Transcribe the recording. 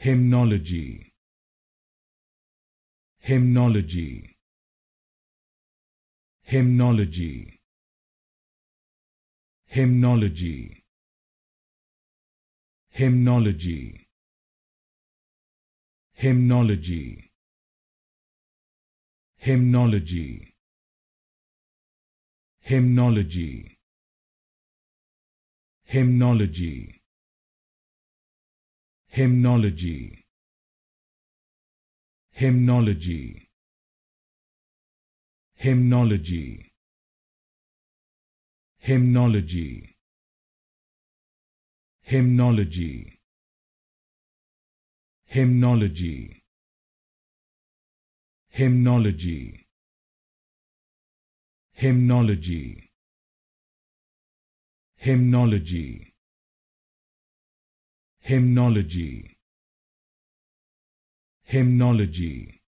Hymnology, hymnology, hymnology, hymnology, hymnology, hymnology, hymnology, hymnology, hymnology, hymnology, hymnology, hymnology, hymnology, hymnology, hymnology, hymnology, hymnology, hymnology, hymnology, hymnology,